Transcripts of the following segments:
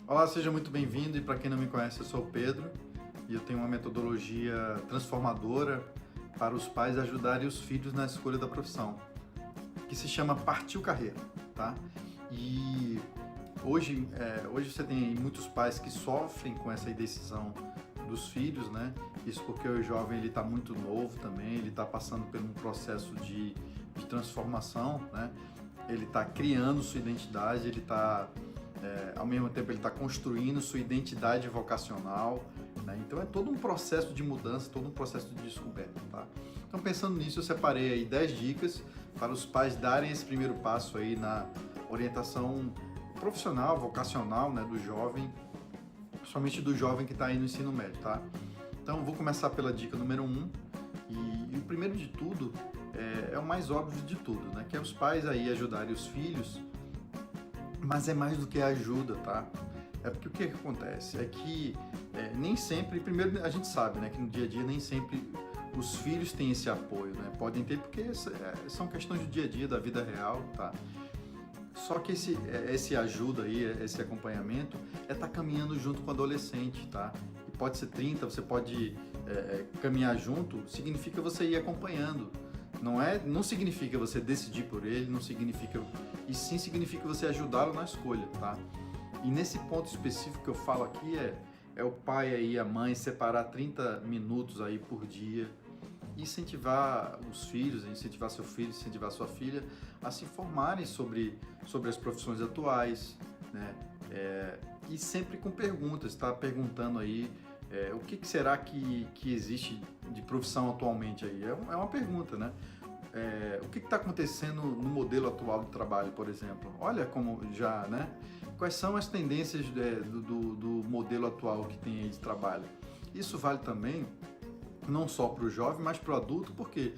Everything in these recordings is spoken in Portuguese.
Olá, seja muito bem-vindo e para quem não me conhece, eu sou o Pedro e eu tenho uma metodologia transformadora para os pais ajudarem os filhos na escolha da profissão, que se chama Partiu Carreira, tá? E hoje você tem muitos pais que sofrem com essa indecisão dos filhos, né? Isso porque o jovem ele está muito novo também, ele está passando por um processo de transformação, né? Ele está criando sua identidade, ele está ao mesmo tempo ele está construindo sua identidade vocacional, né? Então é todo um processo de mudança, todo um processo de descoberta, tá? Então pensando nisso, eu separei aí 10 dicas para os pais darem esse primeiro passo aí na orientação profissional, vocacional, né, do jovem, principalmente do jovem que está aí no ensino médio, tá? Então vou começar pela dica número 1 e o primeiro de tudo é o mais óbvio de tudo, né? Que é os pais aí ajudarem os filhos. Mas é mais do que ajuda, tá? É porque o que acontece? É que nem sempre, primeiro a gente sabe, né, que no dia a dia nem sempre os filhos têm esse apoio, né? Podem ter porque são questões do dia a dia, da vida real, tá? Só que esse ajuda aí, esse acompanhamento, tá caminhando junto com o adolescente, tá? E pode ser 30, você pode caminhar junto, significa você ir acompanhando. Não significa você decidir por ele, não significa, e sim significa você ajudá-lo na escolha, tá? E nesse ponto específico que eu falo aqui é o pai aí, a mãe separar 30 minutos aí por dia, incentivar os filhos, incentivar seu filho, incentivar sua filha a se informarem sobre as profissões atuais, né? E sempre com perguntas, tá? Perguntando aí o que será que existe de profissão atualmente aí? É uma pergunta, né? O que está acontecendo no modelo atual de trabalho, por exemplo? Olha como já, né? Quais são as tendências do modelo atual que tem aí de trabalho? Isso vale também não só para o jovem, mas para o adulto, porque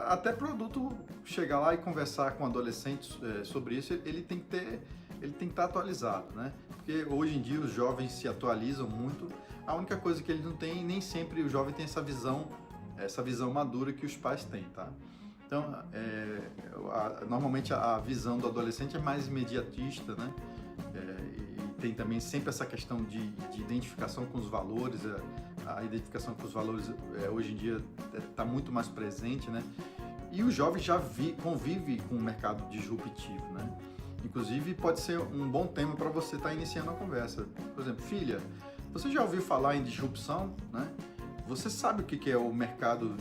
até para o adulto chegar lá e conversar com adolescentes sobre isso, ele tem que estar atualizado, né? Porque hoje em dia os jovens se atualizam muito. A única coisa que ele não tem, nem sempre o jovem tem essa visão madura que os pais têm, tá? Então, normalmente a visão do adolescente é mais imediatista, né? E tem também sempre essa questão de identificação com os valores. A identificação com os valores hoje em dia está muito mais presente, né? E o jovem já convive com o mercado disruptivo, né? Inclusive, pode ser um bom tema para você estar iniciando a conversa. Por exemplo, filha, você já ouviu falar em disrupção, né? Você sabe o que é o mercado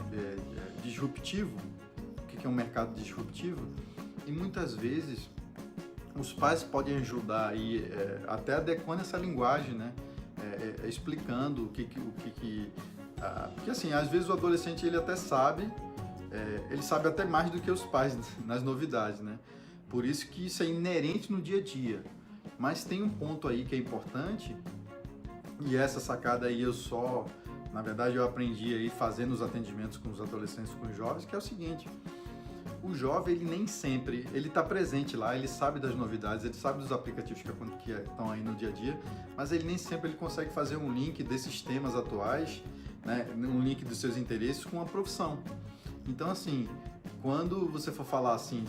disruptivo? O que é um mercado disruptivo? E muitas vezes os pais podem ajudar aí, até adequando essa linguagem, né? Explicando porque assim, às vezes o adolescente ele até sabe, ele sabe até mais do que os pais nas novidades, né? Por isso que isso é inerente no dia a dia. Mas tem um ponto aí que é importante, e essa sacada aí na verdade eu aprendi aí fazendo os atendimentos com os adolescentes, com os jovens, que é o seguinte: o jovem, ele nem sempre, ele está presente lá, ele sabe das novidades, ele sabe dos aplicativos que estão aí no dia a dia, mas ele nem sempre ele consegue fazer um link desses temas atuais, né, um link dos seus interesses com a profissão. Então, assim, quando você for falar assim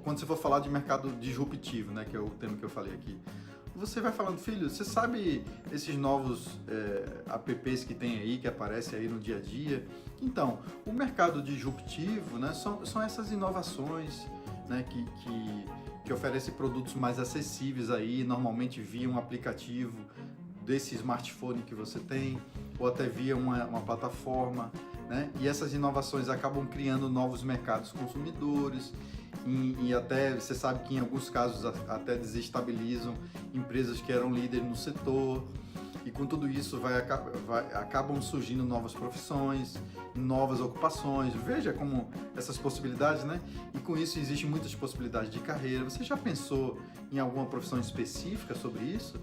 quando você for falar de mercado disruptivo, né, que é o tema que eu falei aqui, você vai falando, filho, você sabe esses novos apps que tem aí, que aparecem aí no dia a dia? Então, o mercado disruptivo, né, são essas inovações, né, que oferecem produtos mais acessíveis aí, normalmente via um aplicativo desse smartphone que você tem, ou até via uma plataforma, né? E essas inovações acabam criando novos mercados consumidores e até, você sabe que em alguns casos até desestabilizam empresas que eram líderes no setor, e com tudo isso acabam surgindo novas profissões, novas ocupações. Veja como essas possibilidades, né? E com isso existem muitas possibilidades de carreira. Você já pensou em alguma profissão específica sobre isso?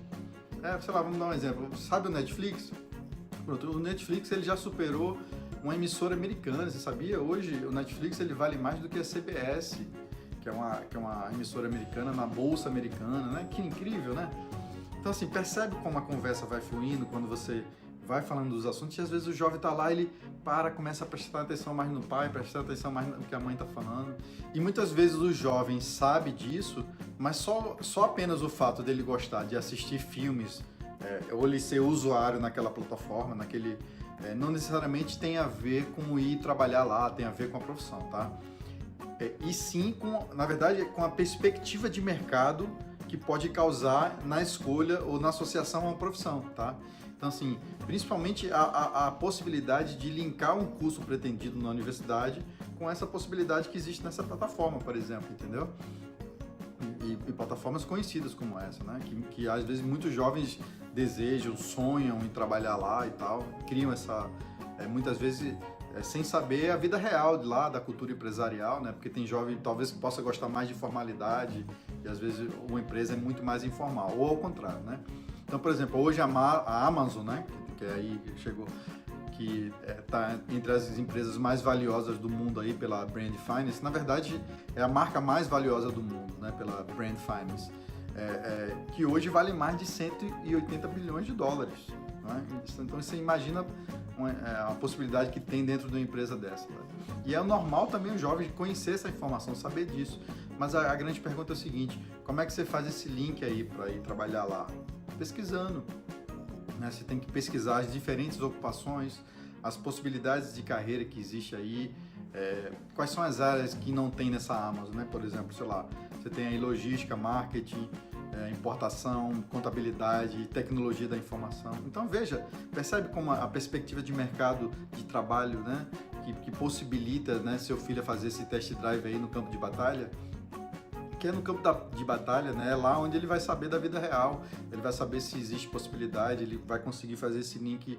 Sei lá, vamos dar um exemplo. Sabe o Netflix? Pronto, o Netflix ele já superou uma emissora americana, você sabia? Hoje o Netflix ele vale mais do que a CBS, que é uma emissora americana na bolsa americana, né? Que incrível, né? Então assim, percebe como a conversa vai fluindo quando você vai falando dos assuntos e às vezes o jovem tá lá, ele começa a prestar atenção mais no pai, prestar atenção mais no que a mãe tá falando. E muitas vezes o jovem sabe disso, mas só apenas o fato dele gostar de assistir filmes, ou ele ser usuário naquela plataforma, não necessariamente tem a ver com ir trabalhar lá, tem a ver com a profissão, tá? E sim, na verdade, com a perspectiva de mercado que pode causar na escolha ou na associação a uma profissão, tá? Então, assim, principalmente a possibilidade de linkar um curso pretendido na universidade com essa possibilidade que existe nessa plataforma, por exemplo, entendeu? E plataformas conhecidas como essa, né? Que às vezes muitos jovens desejam, sonham em trabalhar lá e tal, criam muitas vezes sem saber a vida real de lá, da cultura empresarial, né? Porque tem jovem talvez que possa gostar mais de formalidade e às vezes uma empresa é muito mais informal, ou ao contrário, né? Então, por exemplo, hoje a Amazon, né? Que aí chegou, que está entre as empresas mais valiosas do mundo aí pela Brand Finance, na verdade é a marca mais valiosa do mundo, né? Pela Brand Finance, que hoje vale mais de 180 bilhões de dólares. Né? Então você imagina a possibilidade que tem dentro de uma empresa dessa. Né? E é normal também o jovem conhecer essa informação, saber disso. Mas a grande pergunta é o seguinte: como é que você faz esse link aí para ir trabalhar lá? Pesquisando. Né? Você tem que pesquisar as diferentes ocupações, as possibilidades de carreira que existe aí, quais são as áreas que não tem nessa Amazon, né? Por exemplo, sei lá, você tem aí logística, marketing, importação, contabilidade, tecnologia da informação. Então veja, percebe como a perspectiva de mercado de trabalho, né, que possibilita, né, seu filho a fazer esse test drive aí no campo de batalha, que é no campo de batalha, né, é lá onde ele vai saber da vida real, ele vai saber se existe possibilidade, ele vai conseguir fazer esse link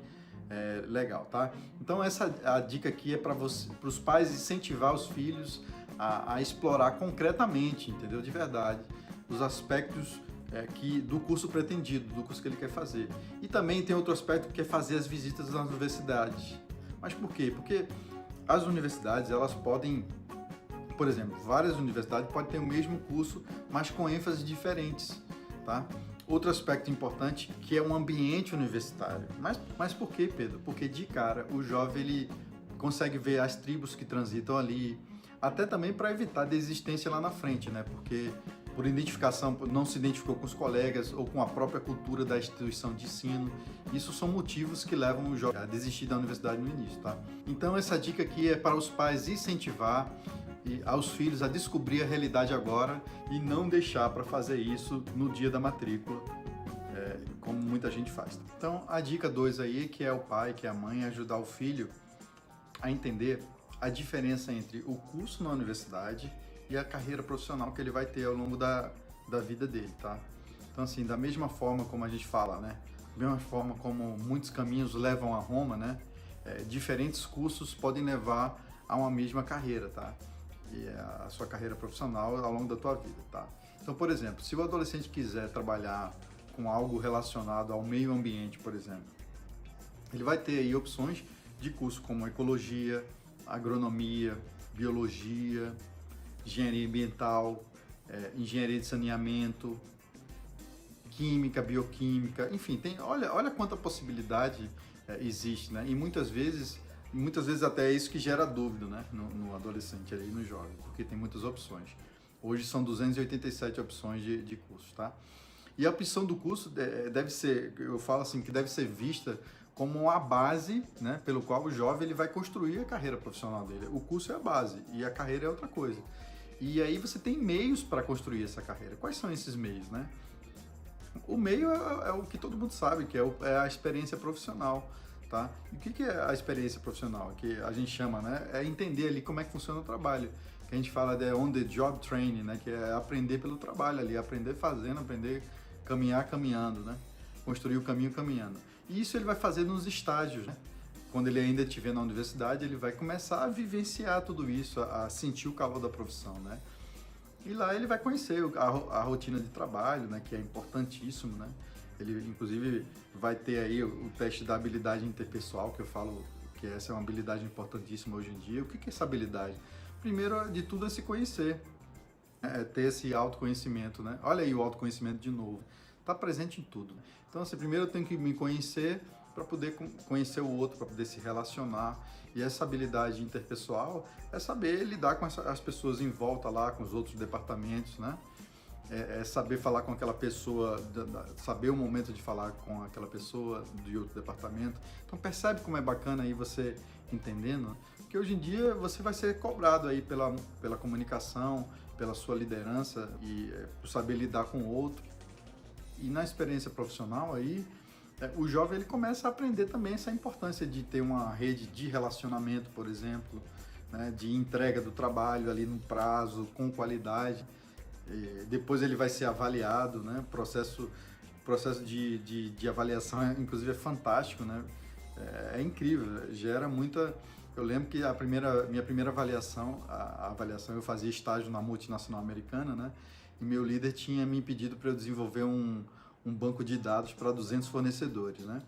legal, tá? Então a dica aqui é para os pais incentivar os filhos a explorar concretamente, entendeu? De verdade, os aspectos do curso pretendido, do curso que ele quer fazer. E também tem outro aspecto que é fazer as visitas nas universidades. Mas por quê? Porque as universidades, elas podem, por exemplo, várias universidades podem ter o mesmo curso, mas com ênfases diferentes, tá? Outro aspecto importante que é um ambiente universitário. Mas por quê, Pedro? Porque de cara o jovem ele consegue ver as tribos que transitam ali, até também para evitar desistência lá na frente, né? Porque por identificação, não se identificou com os colegas ou com a própria cultura da instituição de ensino. Isso são motivos que levam o jovem a desistir da universidade no início, tá? Então essa dica aqui é para os pais incentivar aos filhos a descobrir a realidade agora e não deixar para fazer isso no dia da matrícula, como muita gente faz. Então a dica 2 aí, que é o pai, que é a mãe, ajudar o filho a entender a diferença entre o curso na universidade e a carreira profissional que ele vai ter ao longo da vida dele, tá? Então, assim, da mesma forma como a gente fala, né? Da mesma forma como muitos caminhos levam a Roma, né? Diferentes cursos podem levar a uma mesma carreira, tá? E a sua carreira profissional ao longo da tua vida, tá? Então, por exemplo, se o adolescente quiser trabalhar com algo relacionado ao meio ambiente, por exemplo, ele vai ter aí opções de curso como ecologia, agronomia, biologia, engenharia ambiental, engenharia de saneamento, química, bioquímica, enfim, olha quanta possibilidade existe, né? E muitas vezes até é isso que gera dúvida, né? No adolescente ali, no jovem, porque tem muitas opções. Hoje são 287 opções de curso, tá? E a opção do curso deve ser, eu falo assim, que deve ser vista como a base, né, pelo qual o jovem ele vai construir a carreira profissional dele. O curso é a base e a carreira é outra coisa. E aí você tem meios para construir essa carreira. Quais são esses meios, né? O meio é o que todo mundo sabe, que é a experiência profissional, tá? E o que é a experiência profissional? Que a gente chama, né? É entender ali como é que funciona o trabalho. Que a gente fala de on the job training, né? Que é aprender pelo trabalho ali, aprender fazendo, aprender caminhar caminhando, né? Construir o caminho caminhando. E isso ele vai fazer nos estágios, né? Quando ele ainda estiver na universidade, ele vai começar a vivenciar tudo isso, a sentir o calor da profissão, né? E lá ele vai conhecer a rotina de trabalho, né? Que é importantíssimo, né? Ele, inclusive, vai ter aí o teste da habilidade interpessoal, que eu falo que essa é uma habilidade importantíssima hoje em dia. O que é essa habilidade? Primeiro de tudo é se conhecer, ter esse autoconhecimento, né? Olha aí o autoconhecimento de novo. Está presente em tudo. Então, assim, primeiro eu tenho que me conhecer, para poder conhecer o outro, para poder se relacionar. E essa habilidade interpessoal é saber lidar com as pessoas em volta lá, com os outros departamentos, né? É saber falar com aquela pessoa, saber o momento de falar com aquela pessoa de outro departamento. Então percebe como é bacana aí você entendendo que hoje em dia você vai ser cobrado aí pela comunicação, pela sua liderança e por saber lidar com o outro. E na experiência profissional aí, o jovem ele começa a aprender também essa importância de ter uma rede de relacionamento, por exemplo, né, de entrega do trabalho ali no prazo, com qualidade. Depois ele vai ser avaliado, né? O processo de avaliação, inclusive, é fantástico, né? É incrível, gera muita... Eu lembro que minha primeira avaliação, a avaliação eu fazia estágio na multinacional americana, né? E meu líder tinha me pedido para eu desenvolver um banco de dados para 200 fornecedores, né?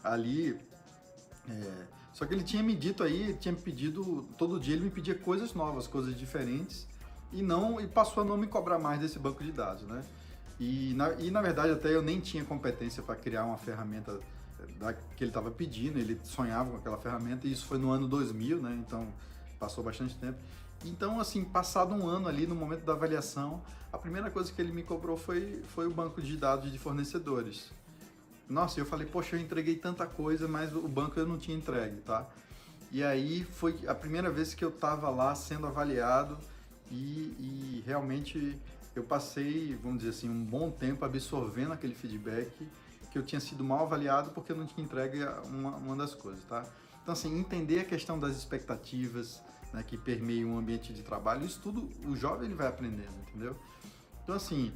Ali... Só que ele tinha me dito aí, tinha me pedido... Todo dia ele me pedia coisas novas, coisas diferentes, e passou a não me cobrar mais desse banco de dados, né? E na verdade até eu nem tinha competência para criar uma ferramenta que ele estava pedindo, ele sonhava com aquela ferramenta, e isso foi no ano 2000, né? Então passou bastante tempo. Então, assim, passado um ano ali, no momento da avaliação, a primeira coisa que ele me cobrou foi o banco de dados de fornecedores. Nossa, eu falei, poxa, eu entreguei tanta coisa, mas o banco eu não tinha entregue, tá? E aí foi a primeira vez que eu estava lá sendo avaliado, e realmente eu passei, vamos dizer assim, um bom tempo absorvendo aquele feedback que eu tinha sido mal avaliado porque eu não tinha entregue uma das coisas, tá? Então, assim, entender a questão das expectativas, né, que permeiam o ambiente de trabalho, isso tudo o jovem ele vai aprendendo, entendeu? Então, assim,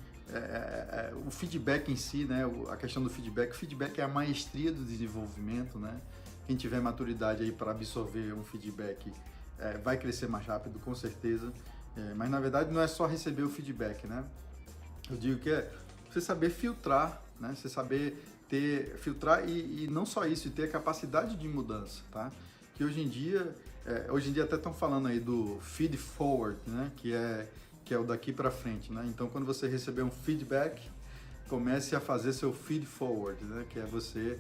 o feedback em si, né, a questão do feedback, o feedback é a maestria do desenvolvimento, né? Quem tiver maturidade aí para absorver um feedback vai crescer mais rápido, com certeza. Mas na verdade não é só receber o feedback, né? Eu digo que é você saber filtrar, né? Você saber filtrar e não só isso, e ter a capacidade de mudança, tá? Que hoje em dia até estão falando aí do feed forward, né? Que é o daqui para frente, né? Então quando você receber um feedback, comece a fazer seu feed forward, né? Que é você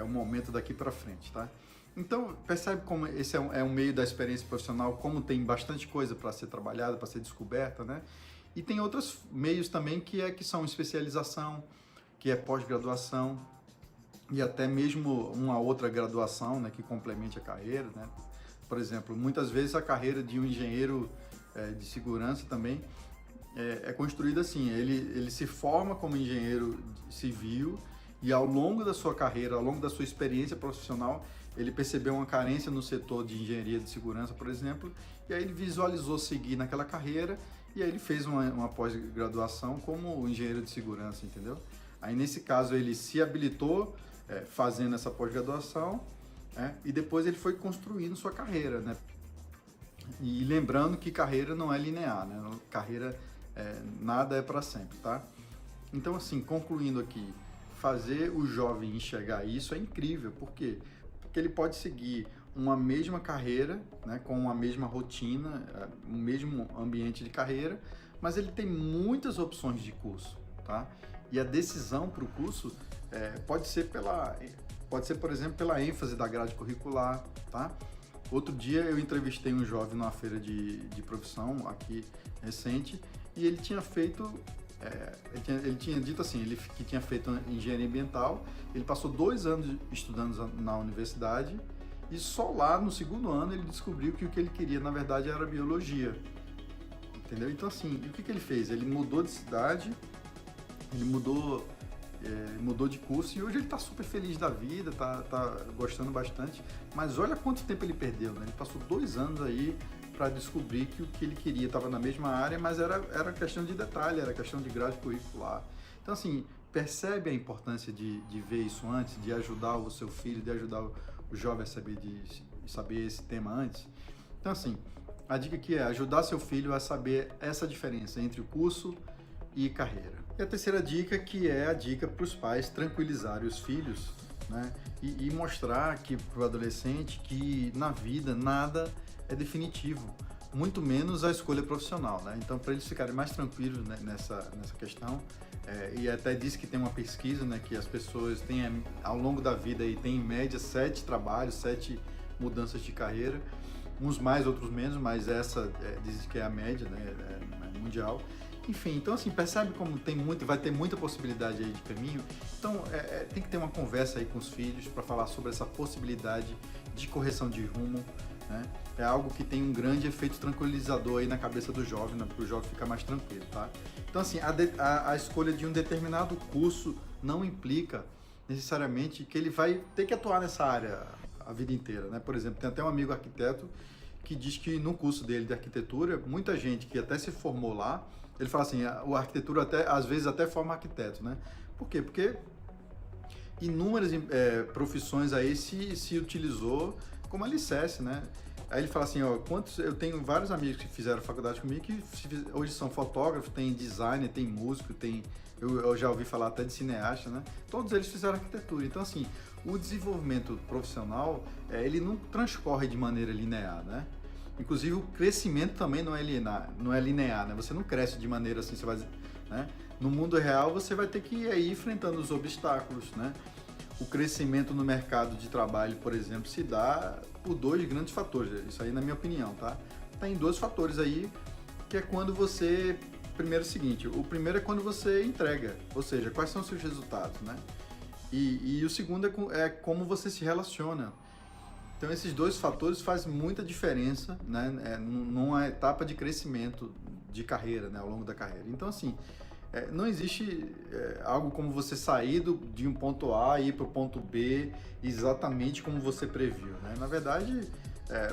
o momento daqui para frente, tá? Então, percebe como esse é um meio da experiência profissional, como tem bastante coisa para ser trabalhada, para ser descoberta, né? E tem outros meios também que são especialização, que é pós-graduação e até mesmo uma outra graduação, né, que complemente a carreira, né? Por exemplo, muitas vezes a carreira de um engenheiro de segurança também é construída assim, ele se forma como engenheiro civil e ao longo da sua carreira, ao longo da sua experiência profissional, ele percebeu uma carência no setor de engenharia de segurança, por exemplo, e aí ele visualizou seguir naquela carreira e aí ele fez uma pós-graduação como engenheiro de segurança, entendeu? Aí nesse caso ele se habilitou fazendo essa pós-graduação e depois ele foi construindo sua carreira, né? E lembrando que carreira não é linear, né? Carreira, nada é para sempre, tá? Então, assim, concluindo aqui, fazer o jovem enxergar isso é incrível, por quê? Porque ele pode seguir uma mesma carreira, né, com uma mesma rotina, o mesmo ambiente de carreira, mas ele tem muitas opções de curso, tá? E a decisão para o curso pode ser, por exemplo, pela ênfase da grade curricular, tá? Outro dia eu entrevistei um jovem numa feira de profissão aqui recente e ele tinha feito, ele tinha dito assim, que tinha feito engenharia ambiental, ele passou 2 anos estudando na universidade e só lá no segundo ano ele descobriu que o que ele queria na verdade era biologia, entendeu? Então assim, e o que ele fez? Ele mudou de cidade, ele mudou de curso e hoje ele está super feliz da vida, tá gostando bastante, mas olha quanto tempo ele perdeu, né? Ele passou 2 anos aí para descobrir que o que ele queria estava na mesma área, mas era questão de detalhe, era questão de grade curricular. Então assim, percebe a importância de ver isso antes, de ajudar o seu filho, de ajudar o jovem a saber esse tema antes. Então assim, a dica aqui é ajudar seu filho a saber essa diferença entre o curso e carreira. E a terceira dica, que é a dica para os pais tranquilizarem os filhos, né? E mostrar para o adolescente que na vida nada é definitivo. muito menos a escolha profissional, né? Então, para eles ficarem mais tranquilos, né, nessa questão, e até diz que tem uma pesquisa, né, que as pessoas têm, ao longo da vida, aí, tem em média 7 trabalhos, 7 mudanças de carreira, uns mais, outros menos, mas essa diz que é a média, né, mundial. Enfim, então assim, percebe como vai ter muita possibilidade aí de caminho. Então tem que ter uma conversa aí com os filhos para falar sobre essa possibilidade de correção de rumo, né? É algo que tem um grande efeito tranquilizador aí na cabeça do jovem, né? Para o jovem ficar mais tranquilo, tá? Então assim, a escolha de um determinado curso não implica necessariamente que ele vai ter que atuar nessa área a vida inteira, né? Por exemplo, tem até um amigo arquiteto que diz que no curso dele de arquitetura, muita gente que até se formou lá, ele fala assim, a arquitetura até, às vezes até forma arquiteto, né? Por quê? Porque inúmeras profissões aí se utilizou como alicerce, né? Aí ele fala assim, ó, eu tenho vários amigos que fizeram faculdade comigo que hoje são fotógrafos, tem designer, tem músico, eu já ouvi falar até de cineasta, né? Todos eles fizeram arquitetura. Então, assim, o desenvolvimento profissional, ele não transcorre de maneira linear, né? Inclusive, o crescimento também não é linear, né? Você não cresce de maneira assim, né? No mundo real, você vai ter que ir aí enfrentando os obstáculos, né? O crescimento no mercado de trabalho, por exemplo, se dá por 2 grandes fatores, isso aí na minha opinião, tá? Tem 2 fatores aí, que é quando você... Primeiro é o seguinte, o primeiro é quando você entrega, ou seja, quais são os seus resultados, né? E o segundo é como você se relaciona. Então, esses 2 fatores fazem muita diferença, né, numa etapa de crescimento de carreira, né, ao longo da carreira. Então, assim, não existe algo como você sair de um ponto A e ir para o ponto B exatamente como você previu, né? Na verdade,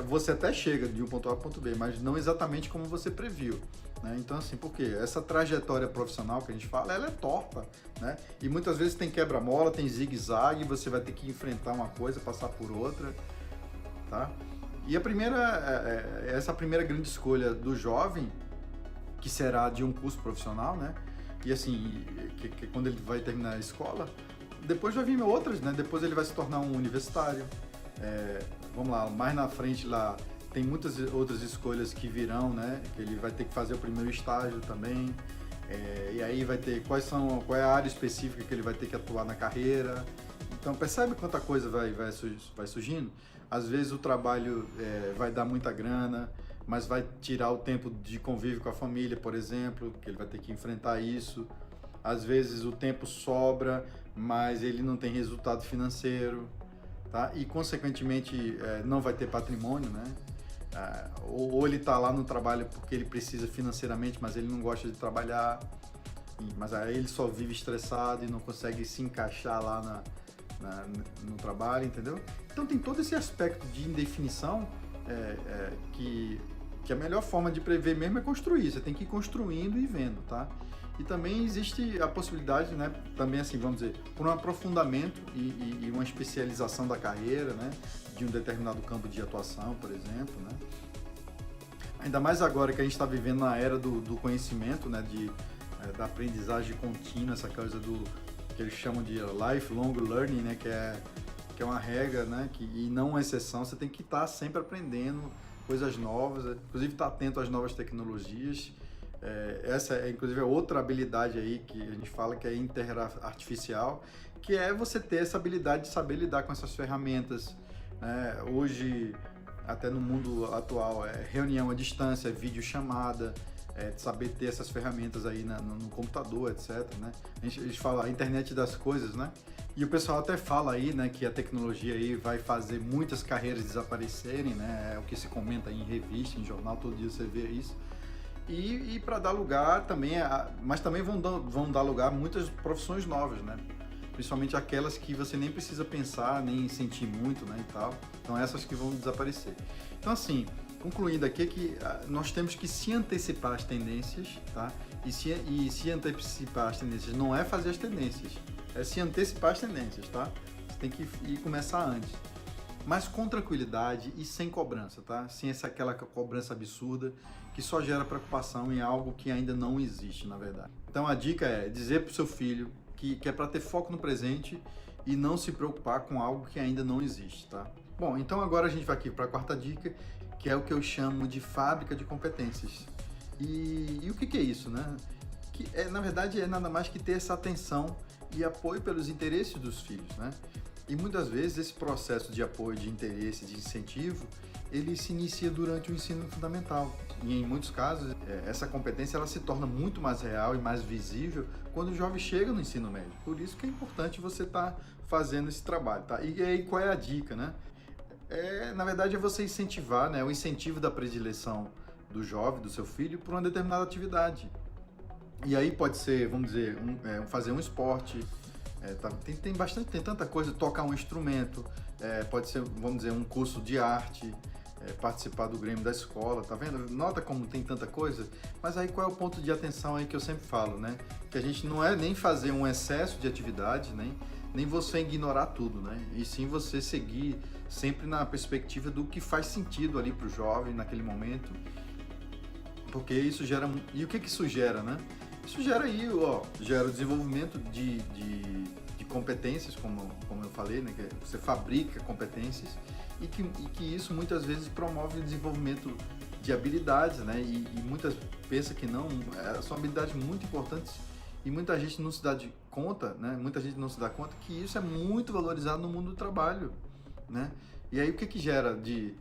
você até chega de um ponto A para o ponto B, mas não exatamente como você previu, né? Então, assim, por quê? Essa trajetória profissional que a gente fala, ela é torta, né? E muitas vezes tem quebra-mola, tem zigue-zague, você vai ter que enfrentar uma coisa, passar por outra, tá? E essa primeira grande escolha do jovem, que será de um curso profissional, né? E assim, que quando ele vai terminar a escola, depois vai vir outras, né? Depois ele vai se tornar um universitário. Vamos lá, mais na frente lá tem muitas outras escolhas que virão, né? Que ele vai ter que fazer o primeiro estágio também. E aí vai ter qual é a área específica que ele vai ter que atuar na carreira. Então percebe quanta coisa vai surgindo? Às vezes o trabalho vai dar muita grana, mas vai tirar o tempo de convívio com a família, por exemplo, que ele vai ter que enfrentar isso. Às vezes o tempo sobra, mas ele não tem resultado financeiro, tá? E consequentemente não vai ter patrimônio, né? Ou ele está lá no trabalho porque ele precisa financeiramente, mas ele não gosta de trabalhar, mas aí ele só vive estressado e não consegue se encaixar lá no trabalho, entendeu? Então tem todo esse aspecto de indefinição que a melhor forma de prever mesmo é construir. Você tem que ir construindo e vendo, tá? E também existe a possibilidade, né, também assim, vamos dizer, por um aprofundamento e uma especialização da carreira, né, de um determinado campo de atuação, por exemplo, né? Ainda mais agora que a gente está vivendo na era do conhecimento, né, da aprendizagem contínua, essa coisa que eles chamam de lifelong learning, né, que é uma regra, né, e não uma exceção. Você tem que estar sempre aprendendo coisas novas, inclusive estar atento às novas tecnologias. Essa inclusive outra habilidade aí que a gente fala que é interartificial, que é você ter essa habilidade de saber lidar com essas ferramentas, né? Hoje, até no mundo atual, reunião à distância, videochamada, saber ter essas ferramentas aí no computador, etc, né? A gente fala a internet das coisas, né? E o pessoal até fala aí, né, que a tecnologia aí vai fazer muitas carreiras desaparecerem, né? É o que se comenta em revista, em jornal, todo dia você vê isso. E para dar lugar também, mas também vão dar lugar a muitas profissões novas, né? Principalmente aquelas que você nem precisa pensar, nem sentir muito, né, e tal. Então essas que vão desaparecer. Então assim, concluindo aqui que nós temos que se antecipar às tendências, tá? E se antecipar às tendências não é fazer as tendências, é se antecipar às tendências, tá? Você tem que ir começar antes. Mas com tranquilidade e sem cobrança, tá? Sem aquela cobrança absurda que só gera preocupação em algo que ainda não existe, na verdade. Então a dica é dizer para o seu filho que é para ter foco no presente e não se preocupar com algo que ainda não existe, tá? Bom, então agora a gente vai aqui para a quarta dica, que é o que eu chamo de fábrica de competências. E o que é isso, né? Que na verdade é nada mais que ter essa atenção e apoio pelos interesses dos filhos, né? E muitas vezes esse processo de apoio, de interesse, de incentivo, ele se inicia durante o ensino fundamental. E em muitos casos, essa competência ela se torna muito mais real e mais visível quando o jovem chega no ensino médio. Por isso que é importante você estar fazendo esse trabalho, tá? E aí qual é a dica, né? Na verdade é você incentivar, né? O incentivo da predileção do jovem, do seu filho, por uma determinada atividade. E aí pode ser, vamos dizer, fazer um esporte, tem tanta coisa, tocar um instrumento, pode ser, vamos dizer, um curso de arte, participar do Grêmio da escola, tá vendo? Nota como tem tanta coisa, mas aí qual é o ponto de atenção aí que eu sempre falo, né? Que a gente não é nem fazer um excesso de atividade, nem você ignorar tudo, né? E sim você seguir sempre na perspectiva do que faz sentido ali para o jovem naquele momento, porque isso gera... E o que isso gera, né? Isso gera aí, gera o desenvolvimento de competências, como eu falei, né? Que você fabrica competências e que isso muitas vezes promove o desenvolvimento de habilidades, né? E muitas pensam que não, são habilidades muito importantes e muita gente não se dá conta, né? Muita gente não se dá conta que isso é muito valorizado no mundo do trabalho, né? E aí o que gera de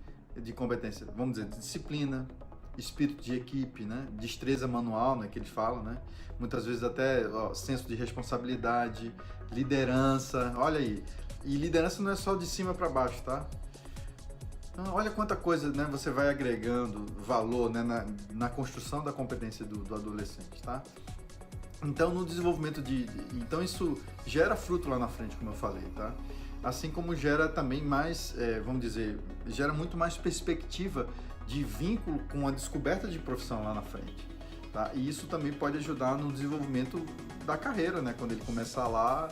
competência? Vamos dizer, disciplina, espírito de equipe, né? Destreza manual, né? Que eles falam, né? Muitas vezes até senso de responsabilidade, liderança, olha aí. E liderança não é só de cima para baixo, tá? Então, olha quanta coisa, né, você vai agregando valor, né, na construção da competência do adolescente, tá? Então, no desenvolvimento então isso gera fruto lá na frente, como eu falei, tá? Assim como gera também mais, vamos dizer, gera muito mais perspectiva de vínculo com a descoberta de profissão lá na frente, tá? E isso também pode ajudar no desenvolvimento da carreira, né? Quando ele começar lá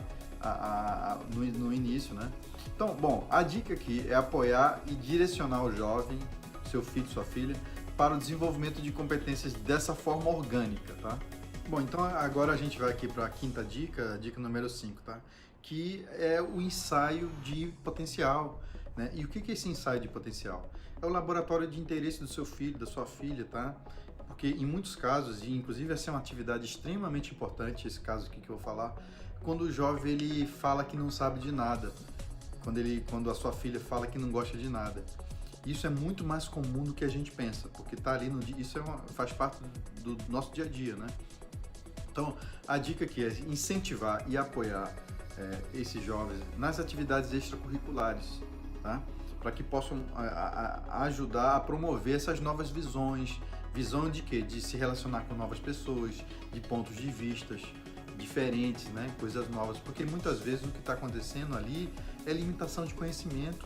no início, né? Então, bom, a dica aqui é apoiar e direcionar o jovem, seu filho, sua filha, para o desenvolvimento de competências dessa forma orgânica, tá? Bom, então agora a gente vai aqui para a quinta dica, dica número 5, tá? Que é o ensaio de potencial, né? E o que é esse ensaio de potencial? É o laboratório de interesse do seu filho, da sua filha, tá? Porque em muitos casos, e inclusive essa é uma atividade extremamente importante, esse caso aqui que eu vou falar, quando o jovem ele fala que não sabe de nada, quando a sua filha fala que não gosta de nada. Isso é muito mais comum do que a gente pensa, porque tá ali isso faz parte do nosso dia a dia, né? Então, a dica aqui é incentivar e apoiar esses jovens nas atividades extracurriculares, tá? Para que possam ajudar a promover essas novas visões. Visão de quê? De se relacionar com novas pessoas, de pontos de vistas diferentes, né? Coisas novas. Porque muitas vezes o que está acontecendo ali é limitação de conhecimento,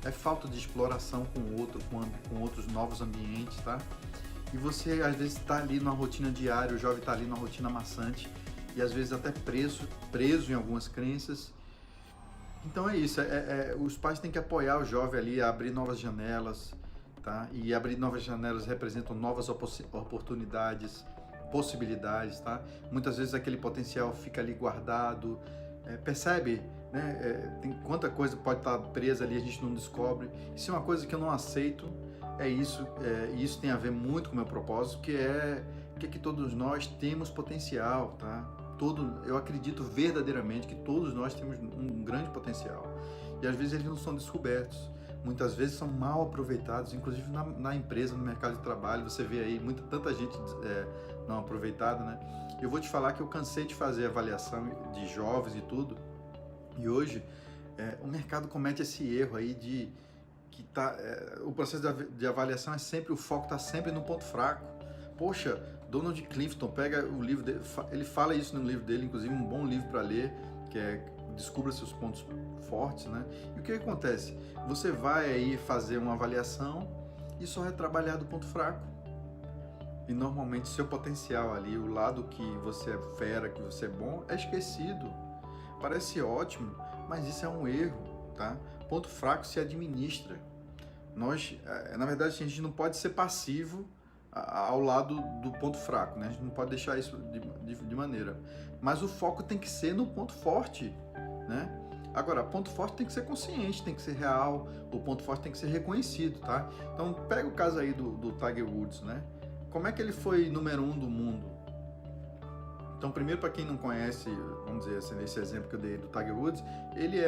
é falta de exploração com outros novos ambientes, tá? E você às vezes está ali numa rotina diária, o jovem está ali numa rotina maçante e às vezes até preso em algumas crenças. Então é isso, os pais têm que apoiar o jovem ali a abrir novas janelas, tá? E abrir novas janelas representam novas oportunidades, possibilidades, tá? Muitas vezes aquele potencial fica ali guardado, percebe, né? Tem quanta coisa pode estar presa ali, a gente não descobre. Isso é uma coisa que eu não aceito, e isso tem a ver muito com o meu propósito, que é que todos nós temos potencial, tá? Eu acredito verdadeiramente que todos nós temos um grande potencial e às vezes eles não são descobertos, muitas vezes são mal aproveitados, inclusive na empresa, no mercado de trabalho, você vê aí tanta gente não aproveitada, né? Eu vou te falar que eu cansei de fazer avaliação de jovens e tudo, e hoje o mercado comete esse erro aí o processo de avaliação o foco está sempre no ponto fraco. Poxa, Donald Clifton, pega o livro dele, ele fala isso no livro dele, inclusive um bom livro para ler, que é Descubra Seus Pontos Fortes, né? E o que acontece? Você vai aí fazer uma avaliação e só é trabalhar do ponto fraco. E normalmente seu potencial ali, o lado que você é fera, que você é bom, é esquecido. Parece ótimo, mas isso é um erro, tá? Ponto fraco se administra. Na verdade, a gente não pode ser passivo ao lado do ponto fraco, né? A gente não pode deixar isso de maneira. Mas o foco tem que ser no ponto forte, né? Agora, ponto forte tem que ser consciente, tem que ser real, o ponto forte tem que ser reconhecido, tá? Então, pega o caso aí do Tiger Woods, né? Como é que ele foi número 1 do mundo? Então, primeiro, para quem não conhece, vamos dizer assim, esse exemplo que eu dei do Tiger Woods, ele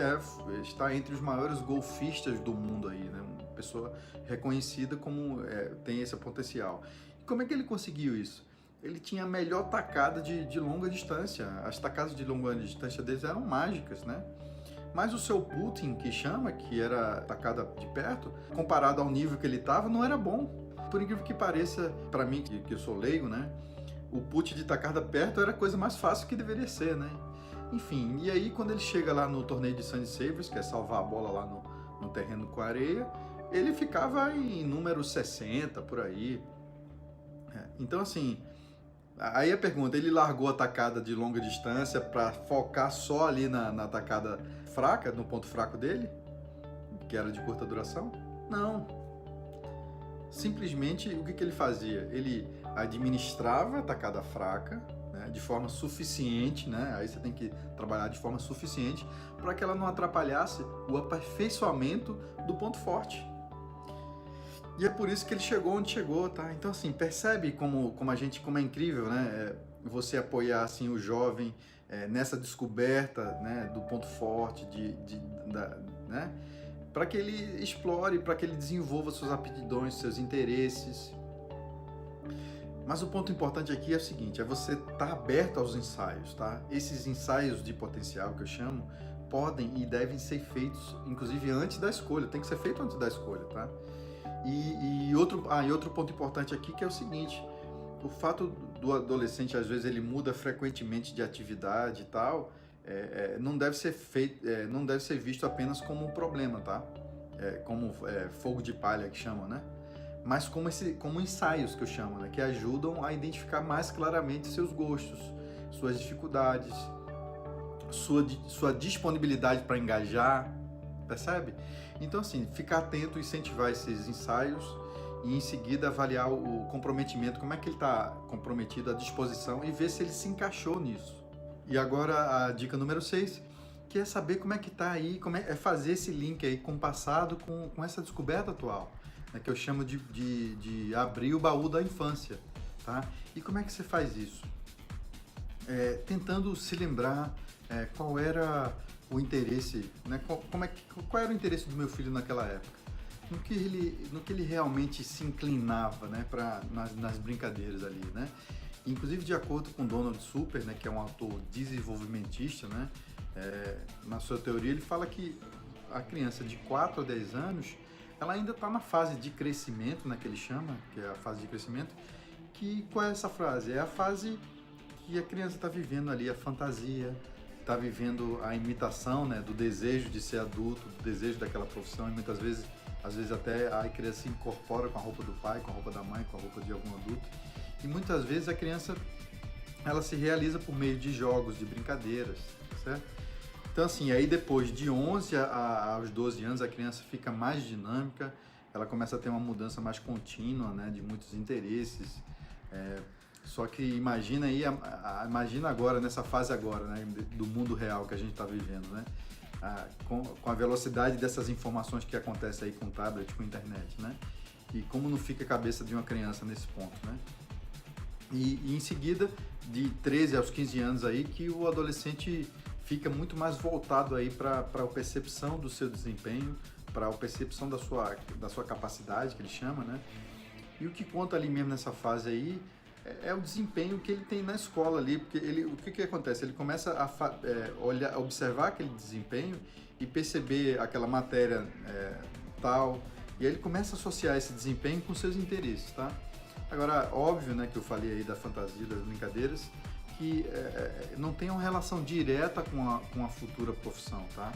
está entre os maiores golfistas do mundo aí, né? Uma pessoa reconhecida como tem esse potencial. E como é que ele conseguiu isso? Ele tinha a melhor tacada de longa distância. As tacadas de longa distância deles eram mágicas, né? Mas o seu putting, que chama, que era tacada de perto, comparado ao nível que ele estava, não era bom. Por incrível que pareça, para mim, que eu sou leigo, né? O put de tacada perto era a coisa mais fácil que deveria ser, né? Enfim, e aí quando ele chega lá no torneio de Sandy Savers, que é salvar a bola lá no terreno com areia, ele ficava em número 60, por aí. Então, assim, aí a pergunta, ele largou a tacada de longa distância para focar só ali na tacada fraca, no ponto fraco dele, que era de curta duração? Não. Simplesmente, o que ele fazia? Ele administrava a tacada fraca, né, de forma suficiente, né? Aí você tem que trabalhar de forma suficiente para que ela não atrapalhasse o aperfeiçoamento do ponto forte. E é por isso que ele chegou onde chegou, tá? Então, assim, percebe como é incrível, né? Você apoiar, assim, o jovem nessa descoberta, né, do ponto forte, né? Para que ele explore, para que ele desenvolva suas aptidões, seus interesses. Mas o ponto importante aqui é o seguinte, é você estar aberto aos ensaios, tá? Esses ensaios de potencial que eu chamo, podem e devem ser feitos, inclusive antes da escolha, tem que ser feito antes da escolha, tá? E outro ponto importante aqui que é o seguinte, o fato do adolescente, às vezes, ele muda frequentemente de atividade e tal, não deve ser não deve ser visto apenas como um problema, tá? Como fogo de palha que chamam, né? Mas como ensaios que eu chamo, né? Que ajudam a identificar mais claramente seus gostos, suas dificuldades, sua disponibilidade para engajar, percebe? Então, assim, ficar atento, incentivar esses ensaios e em seguida avaliar o comprometimento, como é que ele está comprometido, a disposição e ver se ele se encaixou nisso. E agora a dica número 6, que é saber como é que está aí, fazer esse link aí com o passado, com essa descoberta atual, né, que eu chamo de abrir o baú da infância, tá? E como é que você faz isso? Tentando se lembrar qual era o interesse, né? Qual era o interesse do meu filho naquela época? No que ele realmente se inclinava, né, nas brincadeiras ali, né? Inclusive, de acordo com Donald Super, né, que é um autor desenvolvimentista, né, na sua teoria, ele fala que a criança de 4 a 10 anos, ela ainda está na fase de crescimento, né, que ele chama, que é a fase de crescimento, qual é essa fase? É a fase que a criança está vivendo ali a fantasia, está vivendo a imitação, né, do desejo de ser adulto, do desejo daquela profissão, e muitas vezes, às vezes até a criança se incorpora com a roupa do pai, com a roupa da mãe, com a roupa de algum adulto, e muitas vezes a criança, ela se realiza por meio de jogos, de brincadeiras, certo? Então, assim, aí depois de 11 aos 12 anos, a criança fica mais dinâmica, ela começa a ter uma mudança mais contínua, né, de muitos interesses. Só que imagina aí, imagina agora, nessa fase agora, né, do mundo real que a gente está vivendo, né? Com a velocidade dessas informações que acontecem aí com o tablet, com a internet, né? E como não fica a cabeça de uma criança nesse ponto, né? E em seguida, de 13 aos 15 anos aí, que o adolescente fica muito mais voltado aí para a percepção do seu desempenho, para a percepção da sua capacidade, que ele chama, né? E o que conta ali mesmo nessa fase aí é o desempenho que ele tem na escola ali, porque o que acontece? Ele começa a observar aquele desempenho e perceber aquela matéria tal, e aí ele começa a associar esse desempenho com seus interesses, tá? Agora, óbvio, né, que eu falei aí da fantasia, das brincadeiras, que não tem uma relação direta com a futura profissão, tá?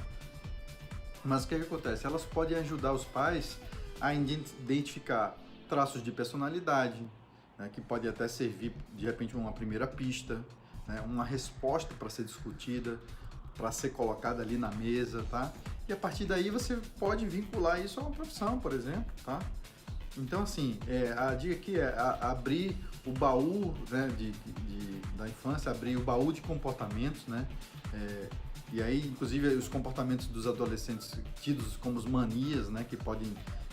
Mas o que acontece? Elas podem ajudar os pais a identificar traços de personalidade, né, que pode até servir, de repente, uma primeira pista, né, uma resposta para ser discutida, para ser colocada ali na mesa, tá? E a partir daí você pode vincular isso a uma profissão, por exemplo, tá? Então, assim, a dica aqui é abrir o baú, né, da infância, abrir o baú de comportamentos, né? E aí, inclusive, os comportamentos dos adolescentes tidos como as manias, né, que podem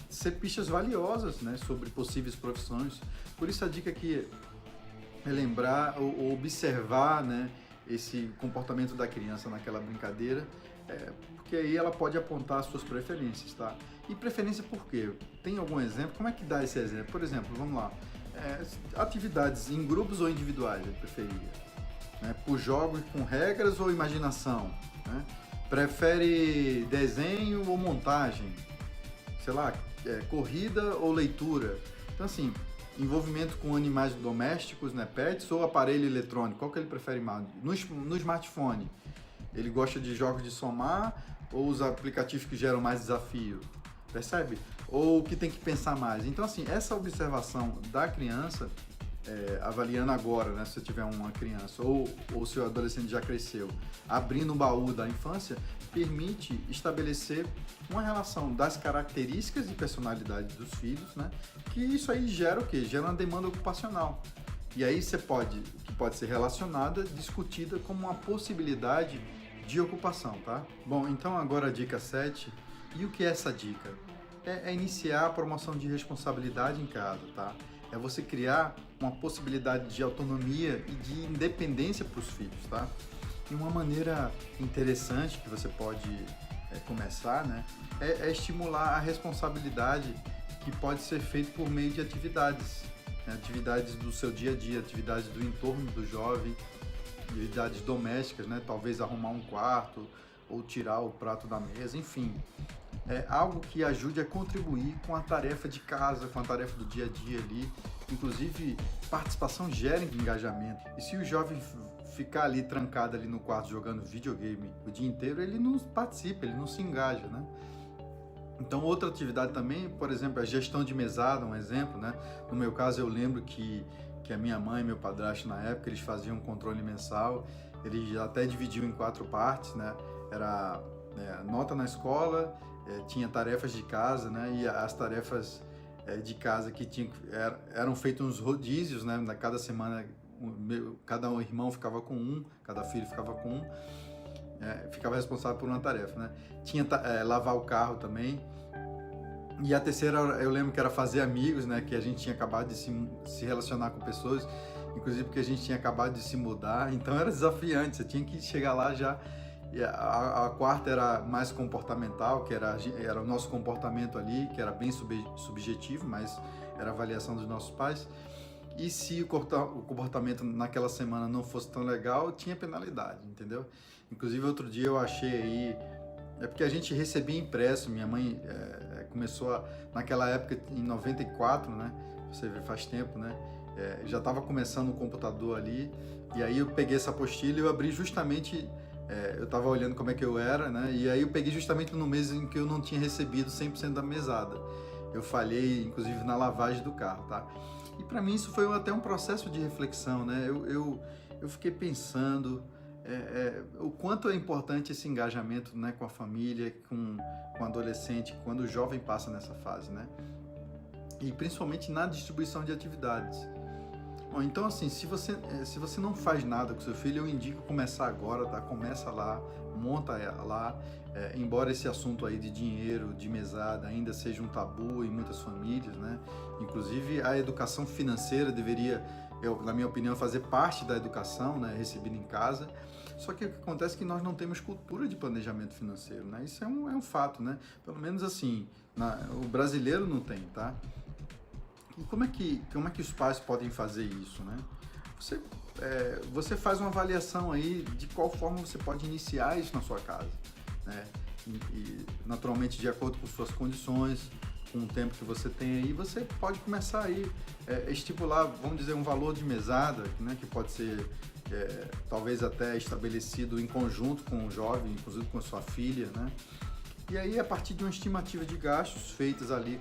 ser pistas valiosas, né, sobre possíveis profissões. Por isso a dica aqui é lembrar ou observar, né, esse comportamento da criança naquela brincadeira, porque aí ela pode apontar as suas preferências, tá? E preferência por quê? Tem algum exemplo? Como é que dá esse exemplo? Por exemplo, vamos lá, atividades em grupos ou individuais ele preferia? Né? Por jogos com regras ou imaginação? Né? Prefere desenho ou montagem? Sei lá, corrida ou leitura? Então assim, envolvimento com animais domésticos, né, pets ou aparelho eletrônico, qual que ele prefere mais? No smartphone, ele gosta de jogos de somar ou os aplicativos que geram mais desafio? Percebe? Ou que tem que pensar mais? Então assim, essa observação da criança, avaliando agora, né, se você tiver uma criança ou se o adolescente já cresceu, abrindo o baú da infância, permite estabelecer uma relação das características e personalidade dos filhos, né, que isso aí gera o quê? Gera uma demanda ocupacional. E aí que pode ser relacionada, discutida como uma possibilidade de ocupação, tá? Bom, então agora a dica 7. E o que é essa dica? É iniciar a promoção de responsabilidade em casa, tá? É você criar uma possibilidade de autonomia e de independência para os filhos, tá? E uma maneira interessante que você pode começar, né, é estimular a responsabilidade, que pode ser feito por meio de atividades, né, atividades do seu dia a dia, atividades do entorno do jovem, atividades domésticas, né, talvez arrumar um quarto ou tirar o prato da mesa, enfim. Algo que ajude a contribuir com a tarefa de casa, com a tarefa do dia a dia ali. Inclusive, participação gera engajamento. E se o jovem ficar ali trancado ali no quarto jogando videogame o dia inteiro, ele não participa, ele não se engaja, né? Então, outra atividade também, por exemplo, a gestão de mesada, um exemplo, né? No meu caso, eu lembro que a minha mãe e meu padrasto, na época, eles faziam um controle mensal, eles até dividiam em 4 partes, né? Era nota na escola, tinha tarefas de casa, né? E as tarefas de casa que eram feitos uns rodízios, né? Cada semana, cada irmão ficava com um, cada filho ficava com um, ficava responsável por uma tarefa, né? Tinha lavar o carro também. E a terceira, eu lembro que era fazer amigos, né? Que a gente tinha acabado de se relacionar com pessoas, inclusive porque a gente tinha acabado de se mudar, então era desafiante, você tinha que chegar lá já. E a quarta era mais comportamental, que era o nosso comportamento ali, que era bem subjetivo, mas era a avaliação dos nossos pais. E se o comportamento naquela semana não fosse tão legal, tinha penalidade, entendeu? Inclusive, outro dia eu achei aí, porque a gente recebia impresso, minha mãe começou naquela época, em 94, né? Você vê, faz tempo, né? Já estava começando o computador ali, e aí eu peguei essa apostila e eu abri justamente... eu estava olhando como é que eu era, né? E aí eu peguei justamente no mês em que eu não tinha recebido 100% da mesada. Eu falhei, inclusive, na lavagem do carro, tá? E para mim isso foi até um processo de reflexão, né? Eu fiquei pensando o quanto é importante esse engajamento, né, com a família, com o adolescente, quando o jovem passa nessa fase, né? E principalmente na distribuição de atividades. Bom, então assim, se você não faz nada com seu filho, eu indico começar agora, tá? Começa lá, monta lá, embora esse assunto aí de dinheiro, de mesada ainda seja um tabu em muitas famílias, né? Inclusive a educação financeira deveria, na minha opinião, fazer parte da educação, né? Recebida em casa. Só que o que acontece é que nós não temos cultura de planejamento financeiro, né? Isso é um fato, né? Pelo menos assim, o brasileiro não tem, tá? E como é que os pais podem fazer isso, né? Você faz uma avaliação aí de qual forma você pode iniciar isso na sua casa, né? E naturalmente de acordo com suas condições, com o tempo que você tem aí, você pode começar aí estipular, vamos dizer, um valor de mesada, né? Que pode ser talvez até estabelecido em conjunto com o jovem, inclusive com a sua filha, né? E aí, a partir de uma estimativa de gastos feitas ali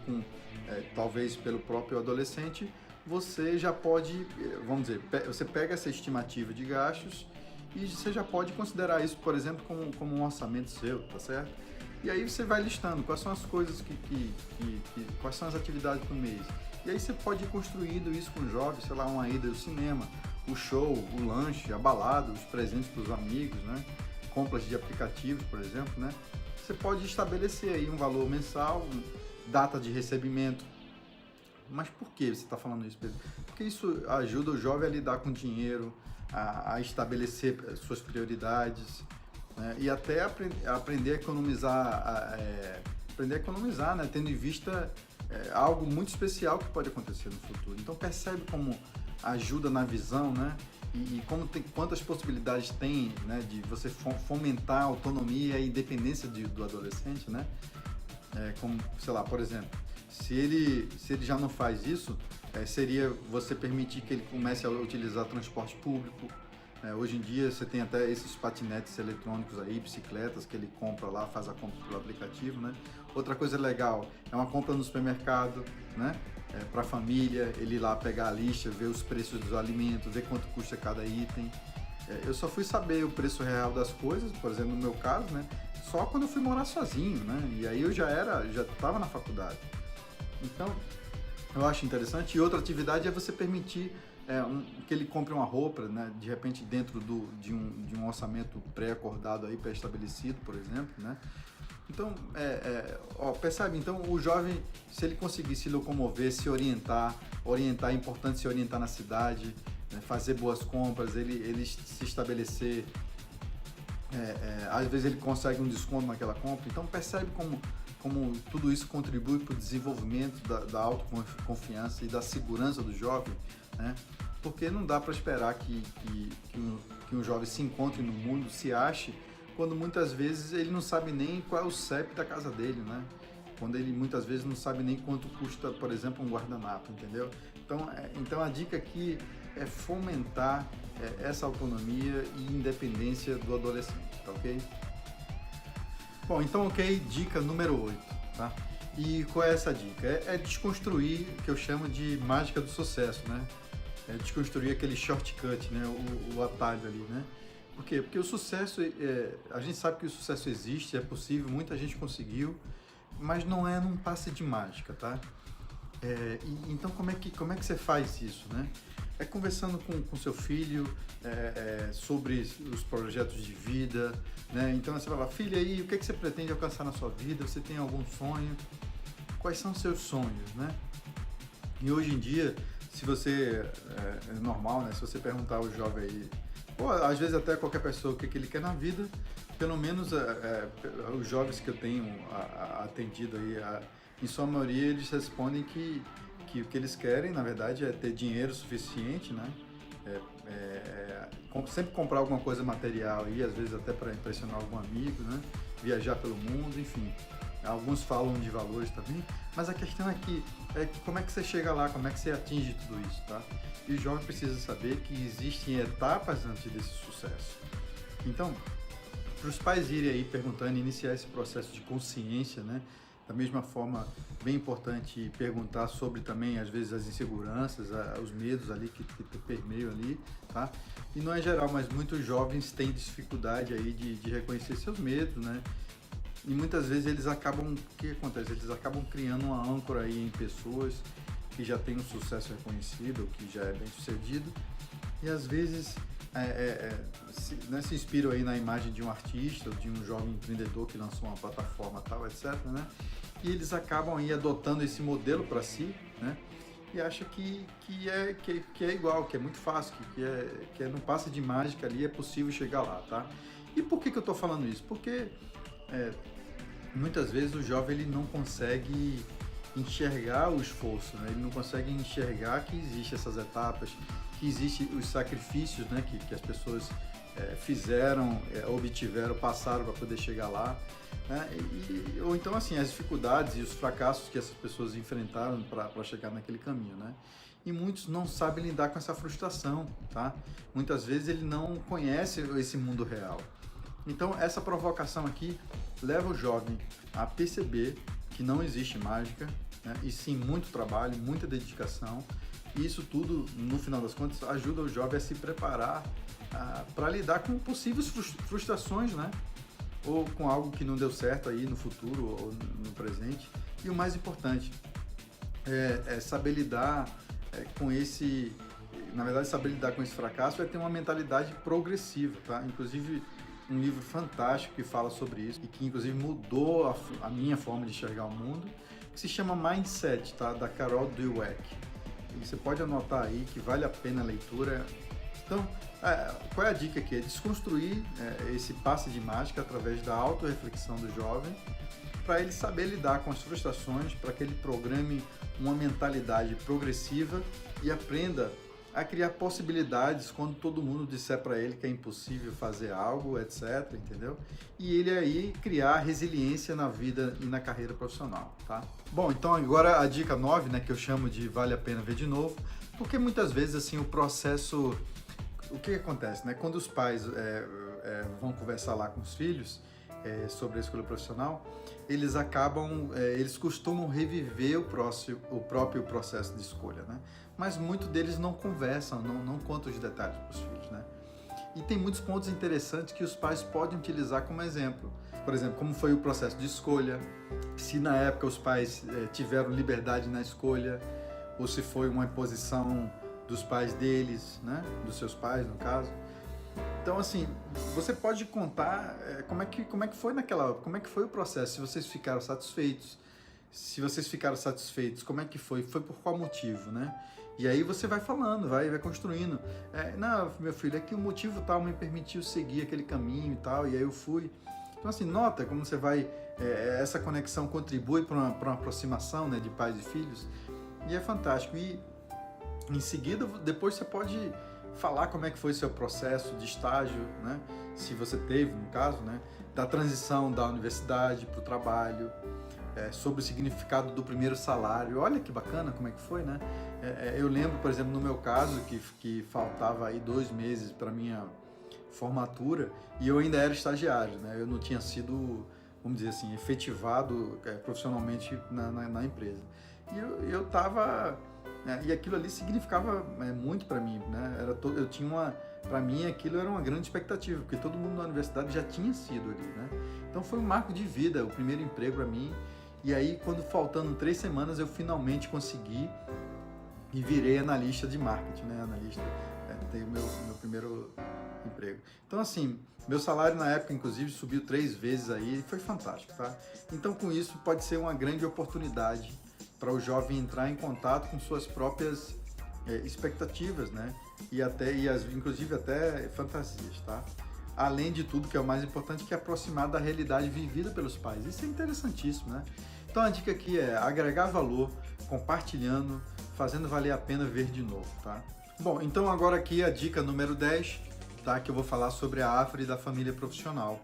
talvez pelo próprio adolescente, você já pode, vamos dizer, você pega essa estimativa de gastos e você já pode considerar isso, por exemplo, como um orçamento seu, tá certo? E aí você vai listando quais são as coisas quais são as atividades do mês. E aí você pode ir construindo isso com o jovem, sei lá, uma ida ao cinema, o show, o lanche, a balada, os presentes para os amigos, né? Compras de aplicativos, por exemplo, né? Você pode estabelecer aí um valor mensal, data de recebimento. Mas por que você está falando isso, Pedro? Porque isso ajuda o jovem a lidar com dinheiro, a estabelecer suas prioridades, né? E até aprender a economizar, né? Tendo em vista algo muito especial que pode acontecer no futuro. Então percebe como ajuda na visão, né? E como quantas possibilidades tem, né, de você fomentar a autonomia e independência do adolescente, né? Como, sei lá, por exemplo, se ele já não faz isso, seria você permitir que ele comece a utilizar transporte público. Hoje em dia você tem até esses patinetes eletrônicos aí, bicicletas que ele compra lá, faz a compra pelo aplicativo, né? Outra coisa legal é uma compra no supermercado, né? Para a família, ele ir lá pegar a lista, ver os preços dos alimentos, ver quanto custa cada item. Eu só fui saber o preço real das coisas, por exemplo, no meu caso, né? Só quando eu fui morar sozinho, né? E aí eu já estava na faculdade. Então, eu acho interessante. E outra atividade é você permitir que ele compre uma roupa, né? De repente dentro de um orçamento pré-acordado aí, pré-estabelecido, por exemplo, né? Então, percebe? Então, o jovem, se ele conseguir se locomover, se orientar, é importante se orientar na cidade, né? Fazer boas compras, ele se estabelecer, às vezes ele consegue um desconto naquela compra. Então, percebe como tudo isso contribui para o desenvolvimento da autoconfiança e da segurança do jovem, né? Porque não dá para esperar que um jovem se encontre no mundo, se ache, quando muitas vezes ele não sabe nem qual é o CEP da casa dele, né? Quando ele muitas vezes não sabe nem quanto custa, por exemplo, um guardanapo, entendeu? Então a dica aqui é fomentar essa autonomia e independência do adolescente, tá ok? Bom, então ok, dica número 8, tá? E qual é essa dica? É desconstruir o que eu chamo de mágica do sucesso, né? É desconstruir aquele shortcut, né? O atalho ali, né? Por quê? Porque o sucesso, a gente sabe que o sucesso existe, é possível, muita gente conseguiu, mas não é num passe de mágica, tá? Então como é que você faz isso, né? É conversando com seu filho sobre os projetos de vida, né? Então você fala, filha, aí, o que você pretende alcançar na sua vida? Você tem algum sonho? Quais são os seus sonhos, né? E hoje em dia, se você, é normal, né? Se você perguntar ao jovem aí, ou às vezes até qualquer pessoa o que ele quer na vida, pelo menos os jovens que eu tenho atendido aí, em sua maioria eles respondem que o que eles querem, na verdade, é ter dinheiro suficiente, né? Sempre comprar alguma coisa material aí, às vezes até para impressionar algum amigo, né? Viajar pelo mundo, enfim. Alguns falam de valores também, mas a questão é como é que você chega lá, como é que você atinge tudo isso, tá? E o jovem precisa saber que existem etapas antes desse sucesso. Então, para os pais irem aí perguntando, iniciar esse processo de consciência, né? Da mesma forma, bem importante perguntar sobre também, às vezes, as inseguranças, os medos ali que permeiam ali, tá? E não é geral, mas muitos jovens têm dificuldade aí de reconhecer seus medos, né? E muitas vezes eles acabam, o que acontece? Eles acabam criando uma âncora aí em pessoas que já têm um sucesso reconhecido, ou que já é bem sucedido, e às vezes se inspiram aí na imagem de um artista, de um jovem empreendedor que lançou uma plataforma tal, etc, né? E eles acabam aí adotando esse modelo para si, né? E acham que é igual, que é muito fácil, que no passe de mágica ali é possível chegar lá, tá? E por que eu estou falando isso? Porque muitas vezes o jovem ele não consegue enxergar o esforço, né? Ele não consegue enxergar que existem essas etapas, que existem os sacrifícios, né? que as pessoas fizeram, obtiveram, passaram para poder chegar lá, né? Ou então assim, as dificuldades e os fracassos que essas pessoas enfrentaram para chegar naquele caminho, né? E muitos não sabem lidar com essa frustração, tá? Muitas vezes ele não conhece esse mundo real. Então essa provocação aqui leva o jovem a perceber que não existe mágica, né? E sim muito trabalho, muita dedicação, e isso tudo, no final das contas, ajuda o jovem a se preparar para lidar com possíveis frustrações, né? Ou com algo que não deu certo aí no futuro ou no presente. E o mais importante, é saber lidar com esse, na verdade, saber lidar com esse fracasso é ter uma mentalidade progressiva, tá? Inclusive, um livro fantástico que fala sobre isso e que, inclusive, mudou a minha forma de enxergar o mundo, que se chama Mindset, tá? Da Carol Dweck. E você pode anotar aí que vale a pena a leitura. Então, qual é a dica aqui? É desconstruir esse passe de mágica através da autorreflexão do jovem, para ele saber lidar com as frustrações, para que ele programe uma mentalidade progressiva e aprenda a criar possibilidades quando todo mundo disser para ele que é impossível fazer algo, etc, entendeu? E ele aí criar resiliência na vida e na carreira profissional, tá? Bom, então agora a dica 9, né, que eu chamo de vale a pena ver de novo, porque muitas vezes assim o processo, o que acontece, né? Quando os pais vão conversar lá com os filhos sobre a escolha profissional, eles costumam reviver o próprio processo de escolha, né? Mas muitos deles não conversam, não contam os detalhes para os filhos, né? E tem muitos pontos interessantes que os pais podem utilizar como exemplo. Por exemplo, como foi o processo de escolha, se na época os pais tiveram liberdade na escolha, ou se foi uma imposição dos pais deles, né? Dos seus pais, no caso. Então, assim, você pode contar como é que foi como é que foi o processo, se vocês ficaram satisfeitos. Se vocês ficaram satisfeitos, como é que foi? Foi por qual motivo, né? E aí você vai falando, vai construindo. Não, meu filho, é que o motivo tal me permitiu seguir aquele caminho e tal, e aí eu fui. Então, assim, nota como você vai... essa conexão contribui para uma aproximação, né, de pais e filhos, e é fantástico. E, em seguida, depois você pode falar como é que foi seu processo de estágio, né? Se você teve, no caso, né? Da transição da universidade para o trabalho, sobre o significado do primeiro salário. Olha que bacana como é que foi, né? Eu lembro, por exemplo, no meu caso, que faltava aí 2 meses para minha formatura e eu ainda era estagiário, né? Eu não tinha sido, vamos dizer assim, efetivado profissionalmente na empresa. E eu estava... e aquilo ali significava muito para mim, né? Para mim aquilo era uma grande expectativa, porque todo mundo na universidade já tinha sido ali, né? Então foi um marco de vida, o primeiro emprego para mim. E aí, quando faltando 3 semanas, eu finalmente consegui e virei analista de marketing, né? Tenho meu primeiro emprego. Então, assim, meu salário na época, inclusive, subiu 3 vezes aí, e foi fantástico, tá? Então, com isso, pode ser uma grande oportunidade para o jovem entrar em contato com suas próprias expectativas, né? Inclusive até fantasias, tá? Além de tudo, que é o mais importante, que é aproximar da realidade vivida pelos pais. Isso é interessantíssimo, né? Então a dica aqui é agregar valor, compartilhando, fazendo valer a pena ver de novo, tá? Bom, então agora aqui a dica número 10, tá? Que eu vou falar sobre a árvore da família profissional.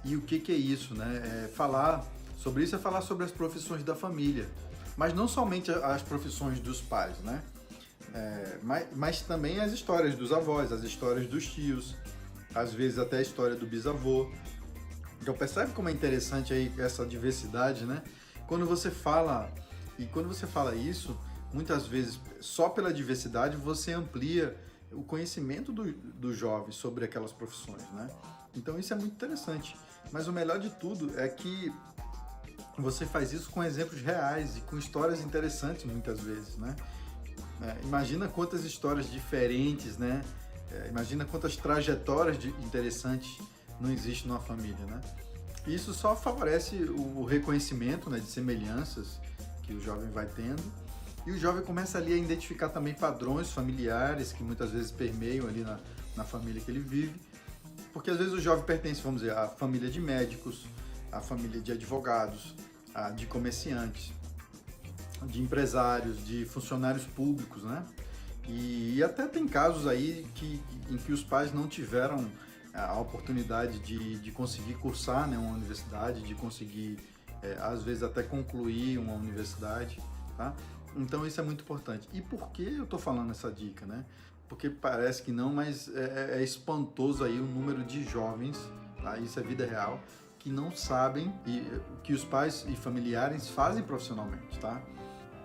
E o que é isso, né? Falar sobre isso é falar sobre as profissões da família. Mas não somente as profissões dos pais, né? Mas também as histórias dos avós, as histórias dos tios, às vezes até a história do bisavô. Então percebe como é interessante aí essa diversidade, né? Quando você fala isso, muitas vezes só pela diversidade você amplia o conhecimento do jovem sobre aquelas profissões, né? Então isso é muito interessante. Mas o melhor de tudo é que você faz isso com exemplos reais e com histórias interessantes muitas vezes, né? Imagina quantas histórias diferentes, né? Imagina quantas trajetórias interessantes não existem numa família, né? Isso só favorece o reconhecimento, né, de semelhanças que o jovem vai tendo, e o jovem começa ali a identificar também padrões familiares que muitas vezes permeiam ali na família que ele vive, porque às vezes o jovem pertence, vamos dizer, à família de médicos, à família de advogados, de comerciantes, de empresários, de funcionários públicos, né? E até tem casos aí em que os pais não tiveram a oportunidade de conseguir cursar, né, uma universidade, de conseguir, às vezes, até concluir uma universidade, tá? Então isso é muito importante. E por que eu estou falando essa dica, né? Porque parece que não, mas é espantoso aí o número de jovens, tá? Isso é vida real, que não sabem o que os pais e familiares fazem profissionalmente, tá?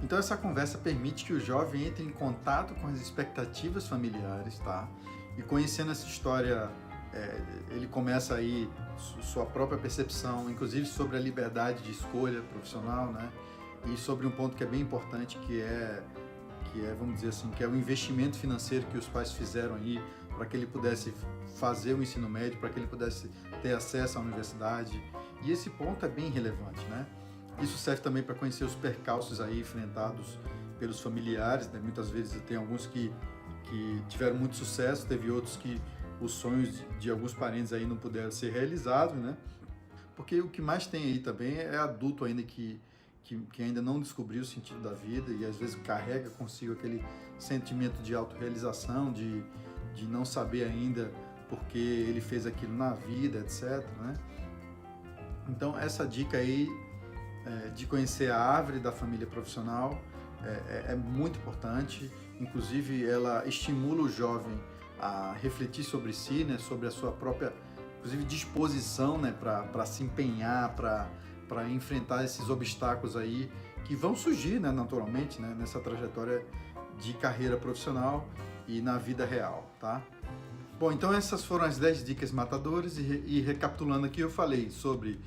Então essa conversa permite que o jovem entre em contato com as expectativas familiares, tá? E conhecendo essa história, ele começa aí sua própria percepção, inclusive sobre a liberdade de escolha profissional, né? e sobre um ponto que é bem importante, que é, vamos dizer assim, que é o investimento financeiro que os pais fizeram aí para que ele pudesse fazer o ensino médio, para que ele pudesse ter acesso à universidade. E esse ponto é bem relevante, né? Isso serve também para conhecer os percalços aí enfrentados pelos familiares, né? Muitas vezes tem alguns que tiveram muito sucesso, teve outros que os sonhos de alguns parentes aí não puderam ser realizados, né? Porque o que mais tem aí também é adulto ainda que ainda não descobriu o sentido da vida e às vezes carrega consigo aquele sentimento de autorrealização, de não saber ainda porque ele fez aquilo na vida, etc, né? Então essa dica aí de conhecer a árvore da família profissional é muito importante. Inclusive ela estimula o jovem a refletir sobre si, né, sobre a sua própria, inclusive, disposição, né, para se empenhar, para enfrentar esses obstáculos aí que vão surgir, né, naturalmente, né, nessa trajetória de carreira profissional e na vida real, tá? Bom, então essas foram as 10 dicas matadoras e recapitulando aqui, eu falei sobre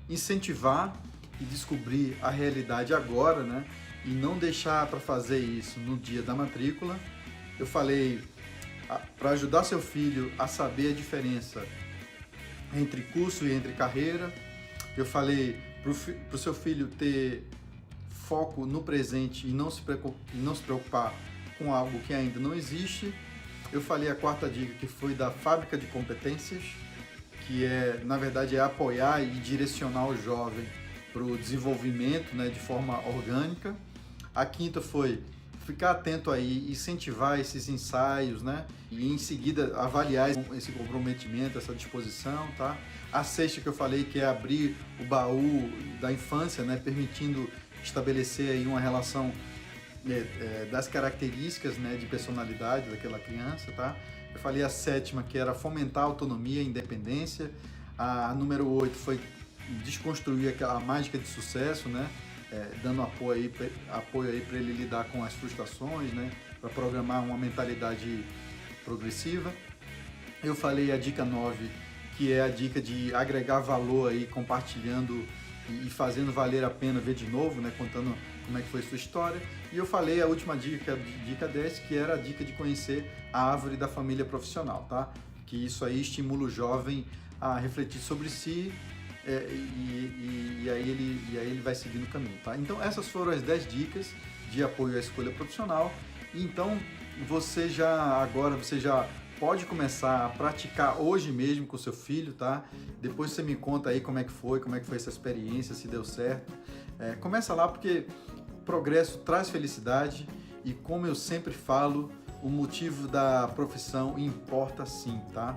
incentivar e descobrir a realidade agora, né, e não deixar para fazer isso no dia da matrícula. Eu falei para ajudar seu filho a saber a diferença entre curso e entre carreira. Eu falei para o seu filho ter foco no presente e não se preocupar com algo que ainda não existe. Eu falei a quarta dica, que foi da fábrica de competências, que na verdade é apoiar e direcionar o jovem para o desenvolvimento, né, de forma orgânica. A quinta foi ficar atento aí, incentivar esses ensaios, né? E em seguida avaliar esse comprometimento, essa disposição, tá? A sexta que eu falei, que é abrir o baú da infância, né? Permitindo estabelecer aí uma relação das características, né, de personalidade daquela criança, tá? Eu falei a sétima, que era fomentar a autonomia e independência. A número 8 foi desconstruir aquela mágica de sucesso, né? Dando apoio aí para ele lidar com as frustrações, né? Para programar uma mentalidade progressiva. Eu falei a dica 9, que é a dica de agregar valor aí, compartilhando e fazendo valer a pena ver de novo, né? Contando como é que foi sua história. E eu falei a última dica, dica 10, que era a dica de conhecer a árvore da família profissional, tá? Que isso aí estimula o jovem a refletir sobre si, e aí ele vai seguindo o caminho, tá? Então essas foram as 10 dicas de apoio à escolha profissional. Então você já pode começar a praticar hoje mesmo com o seu filho, tá? Depois você me conta aí como é que foi essa experiência, se deu certo. Começa lá, porque progresso traz felicidade e, como eu sempre falo, o motivo da profissão importa sim, tá?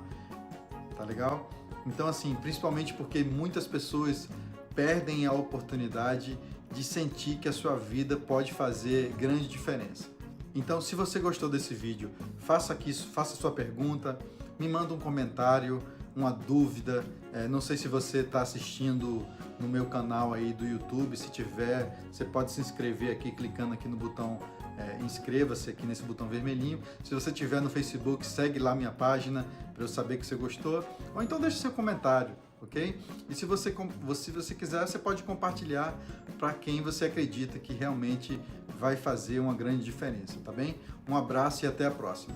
Tá legal? Então, assim, principalmente porque muitas pessoas perdem a oportunidade de sentir que a sua vida pode fazer grande diferença. Então, se você gostou desse vídeo, faça sua pergunta, me manda um comentário, uma dúvida. Não sei se você está assistindo no meu canal aí do YouTube. Se tiver, você pode se inscrever aqui, clicando aqui no botão inscreva-se aqui nesse botão vermelhinho. Se você estiver no Facebook, segue lá minha página para eu saber que você gostou. Ou então deixe seu comentário, ok? E se você quiser, você pode compartilhar para quem você acredita que realmente vai fazer uma grande diferença, tá bem? Um abraço e até a próxima.